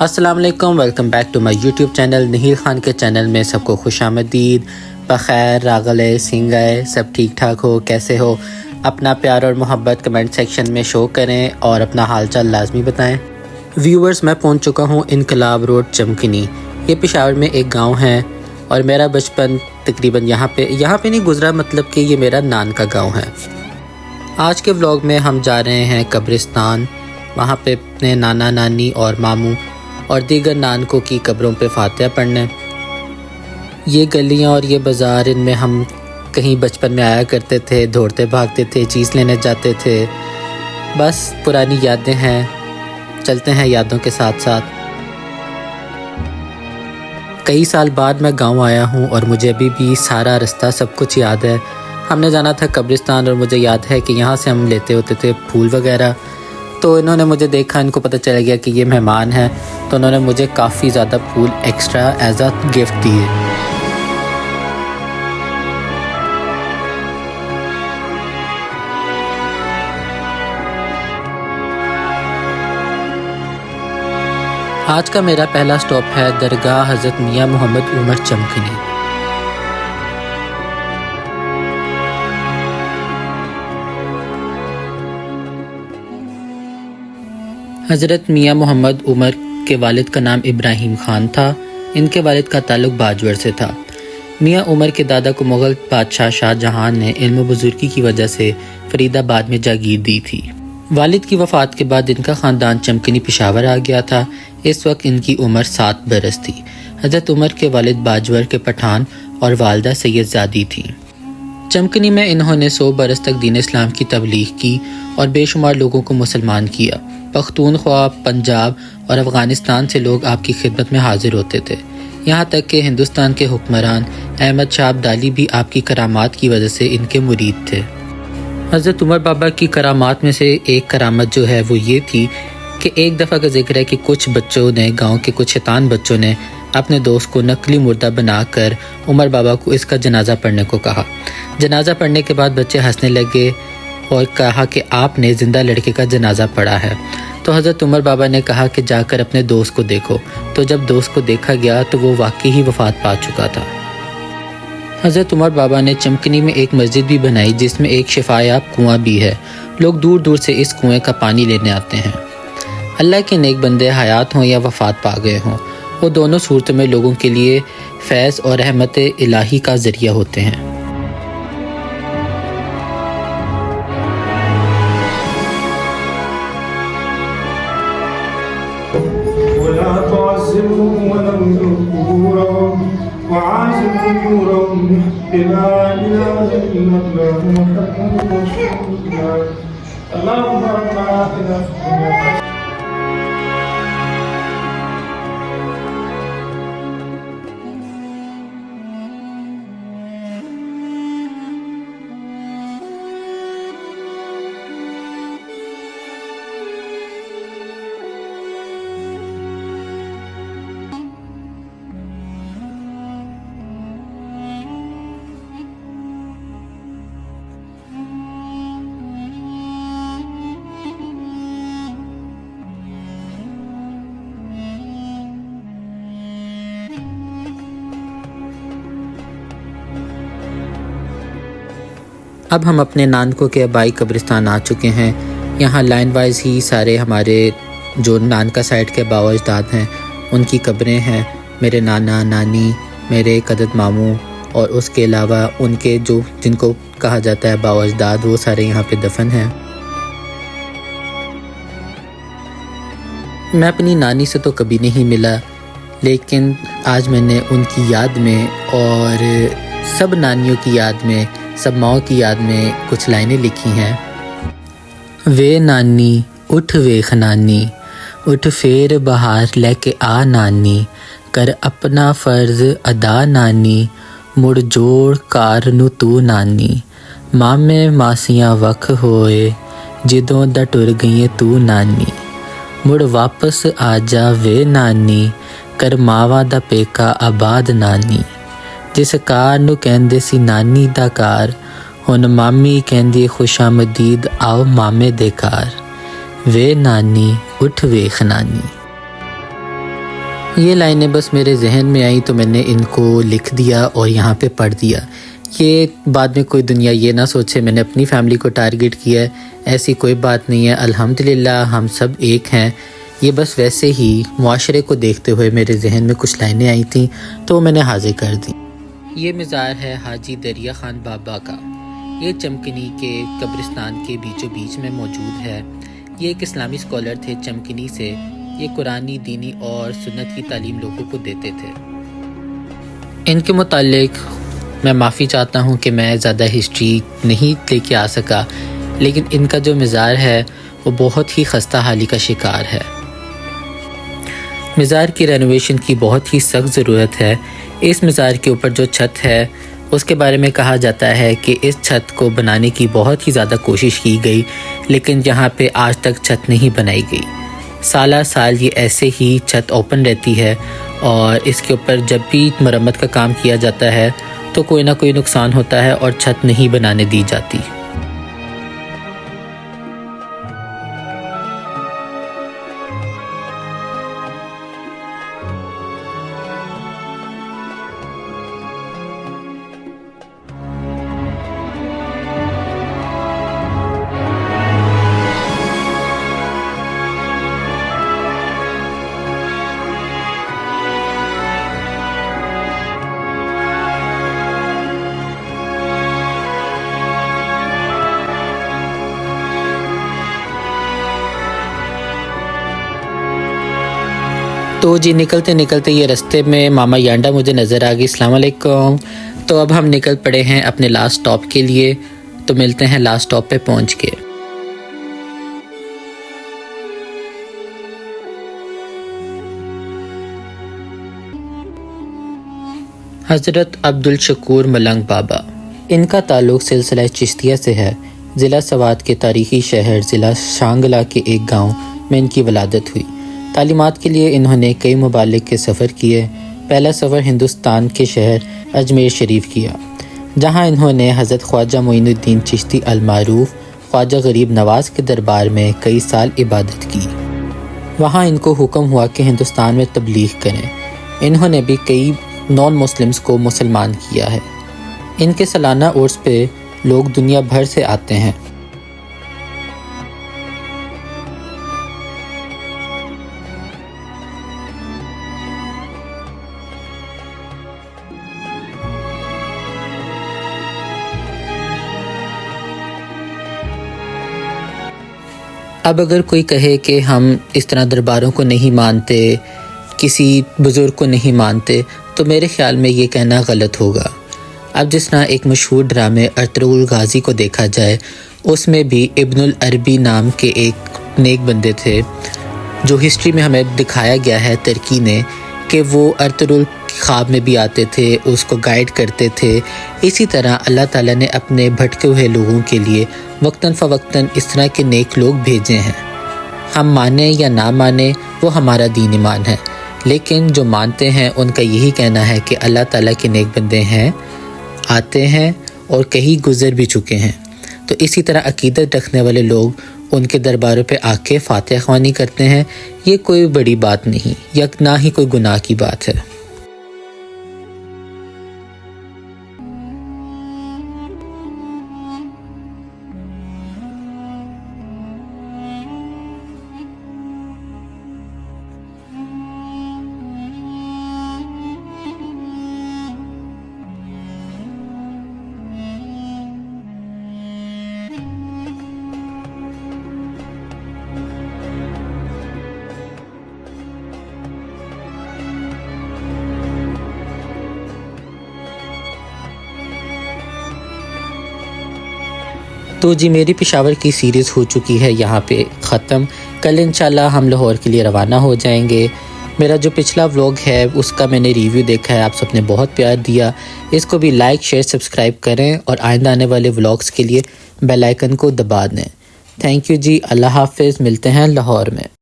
السلام علیکم، welcome back to my YouTube channel Nahil Khan کے چینل میں سب کو خوش آمدید، بخیر، راغلے، سنگائے، سب ٹھیک ٹھاک ہو، کیسے ہو؟ اپنا پیار اور محبت کمنٹ سیکشن میں شو کریں اور اپنا حال چال لازمی بتائیں۔ ویورز، میں پہنچ چکا ہوں انقلاب روڈ چمکنی۔ یہ پشاور میں ایک گاؤں ہے اور میرا بچپن تقریباً یہاں پہ نہیں گزرا، مطلب کہ یہ میرا نان کا گاؤں ہے۔ آج کے ولاگ میں ہم جا رہے ہیں قبرستان، وہاں پہ اپنے نانا نانی اور ماموں اور دیگر نانکوں کی قبروں پہ فاتحہ پڑھنے۔ یہ گلیاں اور یہ بازار، ان میں ہم کہیں بچپن میں آیا کرتے تھے، دوڑتے بھاگتے تھے، چیز لینے جاتے تھے، بس پرانی یادیں ہیں، چلتے ہیں یادوں کے ساتھ ساتھ۔ کئی سال بعد میں گاؤں آیا ہوں اور مجھے ابھی بھی سارا رستہ سب کچھ یاد ہے۔ ہم نے جانا تھا قبرستان اور مجھے یاد ہے کہ یہاں سے ہم لیتے ہوتے تھے پھول وغیرہ، تو انہوں نے مجھے دیکھا، ان کو پتہ چل گیا کہ یہ مہمان ہیں، تو انہوں نے مجھے کافی زیادہ پھول ایکسٹرا ایز اے گفٹ دیے۔ آج کا میرا پہلا سٹاپ ہے درگاہ حضرت میاں محمد عمر چمکنی۔ حضرت میاں محمد عمر کے والد کا نام ابراہیم خان تھا۔ ان کے والد کا تعلق باجوڑ سے تھا۔ میاں عمر کے دادا کو مغل بادشاہ شاہ جہان نے علم و بزرگی کی وجہ سے فرید آباد میں جاگیر دی تھی۔ والد کی وفات کے بعد ان کا خاندان چمکنی پشاور آ گیا تھا۔ اس وقت ان کی عمر 7 برس تھی۔ حضرت عمر کے والد باجوڑ کے پٹھان اور والدہ سید زادی تھیں۔ چمکنی میں انہوں نے 100 برس تک دین اسلام کی تبلیغ کی اور بے شمار لوگوں کو مسلمان کیا۔ پختونخوا، پنجاب اور افغانستان سے لوگ آپ کی خدمت میں حاضر ہوتے تھے، یہاں تک کہ ہندوستان کے حکمران احمد شاہ ابدالی بھی آپ کی کرامات کی وجہ سے ان کے مرید تھے۔ حضرت عمر بابا کی کرامات میں سے ایک کرامت جو ہے وہ یہ تھی کہ ایک دفعہ کا ذکر ہے کہ کچھ بچوں نے، گاؤں کے کچھ شیطان بچوں نے اپنے دوست کو نقلی مردہ بنا کر عمر بابا کو اس کا جنازہ پڑھنے کو کہا۔ جنازہ پڑھنے کے بعد بچے ہنسنے لگے اور کہا کہ آپ نے زندہ لڑکے کا جنازہ پڑھا ہے۔ تو حضرت عمر بابا نے کہا کہ جا کر اپنے دوست کو دیکھو۔ تو جب دوست کو دیکھا گیا تو وہ واقعی ہی وفات پا چکا تھا۔ حضرت عمر بابا نے چمکنی میں ایک مسجد بھی بنائی جس میں ایک شفا یاب کنواں بھی ہے۔ لوگ دور دور سے اس کنویں کا پانی لینے آتے ہیں۔ اللہ کے نیک بندے حیات ہوں یا وفات پا گئے ہوں، وہ دونوں صورتوں میں لوگوں کے لیے فیض اور رحمت الہی کا ذریعہ ہوتے ہیں۔ اب ہم اپنے نانکوں کے آبائی قبرستان آ چکے ہیں۔ یہاں لائن وائز ہی سارے ہمارے جو نانکا سائڈ کے باوا اجداد ہیں ان کی قبریں ہیں۔ میرے نانا، نانی، میرے ایک عدد ماموں اور اس کے علاوہ ان کے جو جن کو کہا جاتا ہے باوا اجداد، وہ سارے یہاں پہ دفن ہیں۔ میں اپنی نانی سے تو کبھی نہیں ملا، لیکن آج میں نے ان کی یاد میں اور سب نانیوں کی یاد میں، سب ماؤں کی یاد میں کچھ لائنیں لکھی ہیں۔ وے نانی اٹھ ویخ نانی، اٹھ فیر بہار لے کے آ نانی، کر اپنا فرض ادا نانی، مڑ جوڑ کار نو تو نانی، مامے ماسیاں وکھ ہوئے جدوں دا ٹر گئی تو نانی، مڑ واپس آ جا وے نانی، کر ماواں دا پیکا آباد نانی، جس کار نو کہندے سی نانی دا کار، ہن مامی کہندی خوش آمدید آؤ مامے دے کار، وے نانی اٹھ ویخ نانی۔ یہ لائنیں بس میرے ذہن میں آئیں تو میں نے ان کو لکھ دیا اور یہاں پہ پڑھ دیا. یہ بعد میں کوئی دنیا یہ نہ سوچے میں نے اپنی فیملی کو ٹارگٹ کیا ہے، ایسی کوئی بات نہیں ہے. الحمدللہ ہم سب ایک ہیں. یہ بس ویسے ہی معاشرے کو دیکھتے ہوئے میرے ذہن میں کچھ لائنیں آئی تھیں تو میں نے حاضر کر دی. یہ مزار ہے حاجی دریا خان بابا کا. یہ چمکنی کے قبرستان کے بیچوں بیچ میں موجود ہے. یہ ایک اسلامی اسکالر تھے چمکنی سے. یہ قرآنی، دینی اور سنت کی تعلیم لوگوں کو دیتے تھے. ان کے متعلق میں معافی چاہتا ہوں کہ میں زیادہ ہسٹری نہیں لے کے آ سکا، لیکن ان کا جو مزار ہے وہ بہت ہی خستہ حالی کا شکار ہے. مزار کی رینوویشن کی بہت ہی سخت ضرورت ہے. اس مزار کے اوپر جو چھت ہے اس کے بارے میں کہا جاتا ہے کہ اس چھت کو بنانے کی بہت ہی زیادہ کوشش کی گئی، لیکن یہاں پہ آج تک چھت نہیں بنائی گئی. سالہ سال یہ ایسے ہی چھت اوپن رہتی ہے اور اس کے اوپر جب بھی مرمت کا کام کیا جاتا ہے تو کوئی نہ کوئی نقصان ہوتا ہے اور چھت نہیں بنانے دی جاتی. تو جی نکلتے نکلتے یہ رستے میں ماما یانڈا مجھے نظر آ گئی. السلام علیکم. تو اب ہم نکل پڑے ہیں اپنے لاسٹ سٹاپ کے لیے. تو ملتے ہیں لاسٹ سٹاپ پہ پہنچ کے. حضرت عبدالشکور ملنگ بابا. ان کا تعلق سلسلہ چشتیہ سے ہے. ضلع سوات کے تاریخی شہر ضلع شانگلہ کے ایک گاؤں میں ان کی ولادت ہوئی. تعلیمات کے لیے انہوں نے کئی ممالک کے سفر کیے. پہلا سفر ہندوستان کے شہر اجمیر شریف کیا، جہاں انہوں نے حضرت خواجہ معین الدین چشتی المعروف خواجہ غریب نواز کے دربار میں کئی سال عبادت کی. وہاں ان کو حکم ہوا کہ ہندوستان میں تبلیغ کریں. انہوں نے بھی کئی نان مسلمز کو مسلمان کیا ہے. ان کے سالانہ عرس پہ لوگ دنیا بھر سے آتے ہیں. اب اگر کوئی کہے کہ ہم اس طرح درباروں کو نہیں مانتے، کسی بزرگ کو نہیں مانتے، تو میرے خیال میں یہ کہنا غلط ہوگا. اب جس طرح ایک مشہور ڈرامے ارطغرل غازی کو دیکھا جائے، اس میں بھی ابن العربی نام کے ایک نیک بندے تھے جو ہسٹری میں ہمیں دکھایا گیا ہے ترکی نے کہ وہ ارطغرل خواب میں بھی آتے تھے، اس کو گائیڈ کرتے تھے. اسی طرح اللہ تعالیٰ نے اپنے بھٹکے ہوئے لوگوں کے لیے وقتاً فوقتاً اس طرح کے نیک لوگ بھیجے ہیں. ہم مانیں یا نہ مانیں وہ ہمارا دین ایمان ہے، لیکن جو مانتے ہیں ان کا یہی کہنا ہے کہ اللہ تعالیٰ کے نیک بندے ہیں، آتے ہیں اور کہیں گزر بھی چکے ہیں. تو اسی طرح عقیدت رکھنے والے لوگ ان کے درباروں پہ آ کے فاتحہ خوانی کرتے ہیں. یہ کوئی بڑی بات نہیں یا نہ ہی کوئی گناہ کی بات ہے. تو جی میری پشاور کی سیریز ہو چکی ہے یہاں پہ ختم. کل انشاءاللہ ہم لاہور کے لیے روانہ ہو جائیں گے. میرا جو پچھلا ولاگ ہے اس کا میں نے ریویو دیکھا ہے، آپ سب نے بہت پیار دیا. اس کو بھی لائک شیئر سبسکرائب کریں اور آئندہ آنے والے ولاگز کے لیے بیل آئیکن کو دبا دیں. تھینک یو جی. اللہ حافظ. ملتے ہیں لاہور میں.